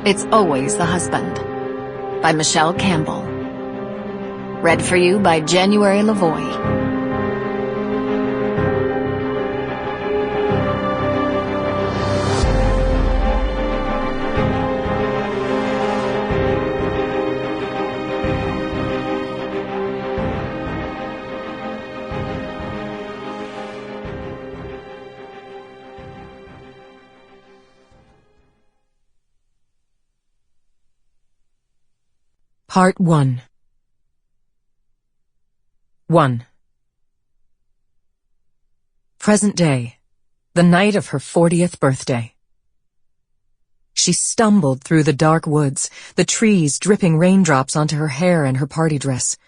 It's Always the Husband by Michele Campbell. Read for you by January LaVoy. Part 1. 1. Present day, the night of her 40th birthday. She stumbled through the dark woods, the trees dripping raindrops onto her hair and her party dress.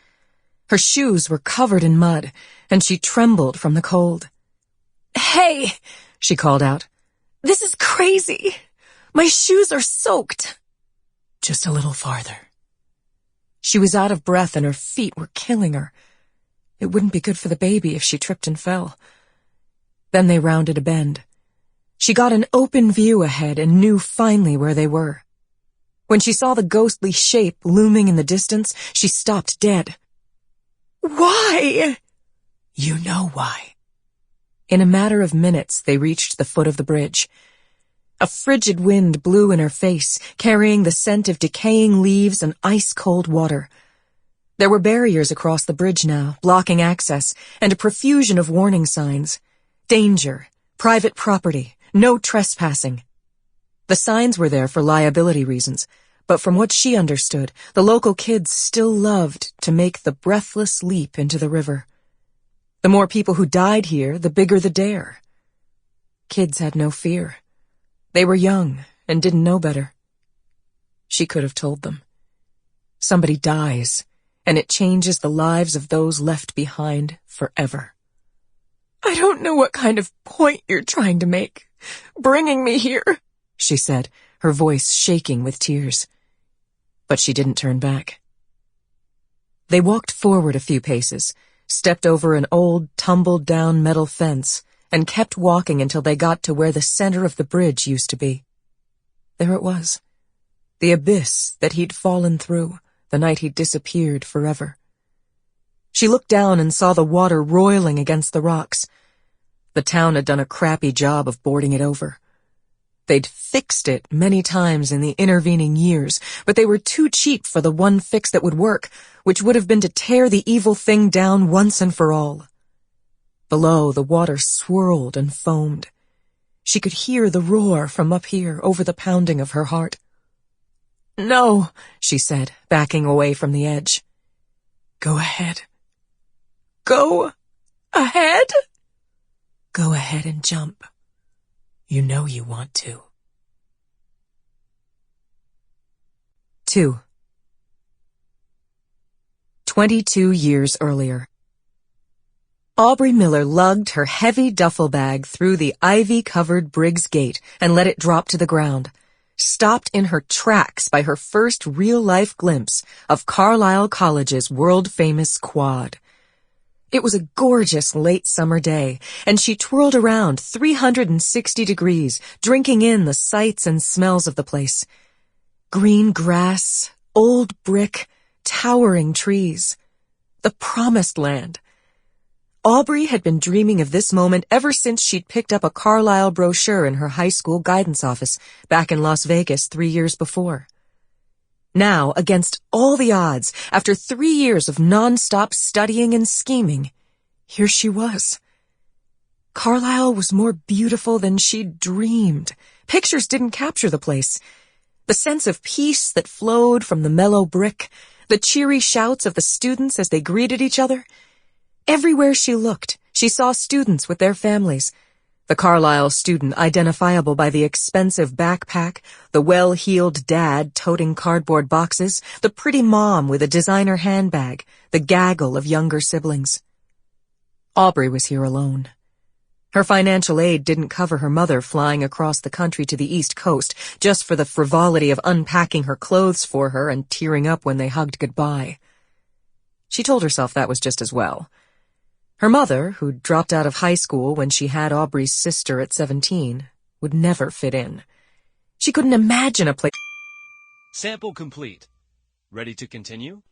Her shoes were covered in mud, and she trembled from the cold. "Hey," she called out. "This is crazy. My shoes are soaked." "Just a little farther." She was out of breath and her feet were killing her. It wouldn't be good for the baby if she tripped and fell. Then they rounded a bend. She got an open view ahead and knew finally where they were. When she saw the ghostly shape looming in the distance, she stopped dead. "Why?" "You know why." In a matter of minutes, they reached the foot of the bridge. A frigid wind blew in her face, carrying the scent of decaying leaves and ice-cold water. There were barriers across the bridge now, blocking access, and a profusion of warning signs. Danger, private property, no trespassing. The signs were there for liability reasons, but from what she understood, the local kids still loved to make the breathless leap into the river. The more people who died here, the bigger the dare. Kids had no fear. They were young and didn't know better. She could have told them. Somebody dies, and it changes the lives of those left behind forever. "I don't know what kind of point you're trying to make, bringing me here," she said, her voice shaking with tears. But she didn't turn back. They walked forward a few paces, stepped over an old, tumbled-down metal fence, and kept walking until they got to where the center of the bridge used to be. There it was, the abyss that he'd fallen through the night he'd disappeared forever. She looked down and saw the water roiling against the rocks. The town had done a crappy job of boarding it over. They'd fixed it many times in the intervening years, but they were too cheap for the one fix that would work, which would have been to tear the evil thing down once and for all. Below, the water swirled and foamed. She could hear the roar from up here over the pounding of her heart. "No," she said, backing away from the edge. "Go ahead." "Go ahead?" "Go ahead and jump. You know you want to." 2. 22 years earlier. Aubrey Miller lugged her heavy duffel bag through the ivy-covered Briggs Gate and let it drop to the ground, stopped in her tracks by her first real-life glimpse of Carlisle College's world-famous quad. It was a gorgeous late summer day, and she twirled around 360 degrees, drinking in the sights and smells of the place. Green grass, old brick, towering trees. The promised land. Aubrey had been dreaming of this moment ever since she'd picked up a Carlisle brochure in her high school guidance office back in Las Vegas 3 years before. Now, against all the odds, after 3 years of non-stop studying and scheming, here she was. Carlisle was more beautiful than she'd dreamed. Pictures didn't capture the place. The sense of peace that flowed from the mellow brick, the cheery shouts of the students as they greeted each other. Everywhere she looked, she saw students with their families. The Carlisle student identifiable by the expensive backpack, the well-heeled dad toting cardboard boxes, the pretty mom with a designer handbag, the gaggle of younger siblings. Aubrey was here alone. Her financial aid didn't cover her mother flying across the country to the East Coast just for the frivolity of unpacking her clothes for her and tearing up when they hugged goodbye. She told herself that was just as well. Her mother, who'd dropped out of high school when she had Aubrey's sister at 17, would never fit in. She couldn't imagine a place. Sample complete. Ready to continue?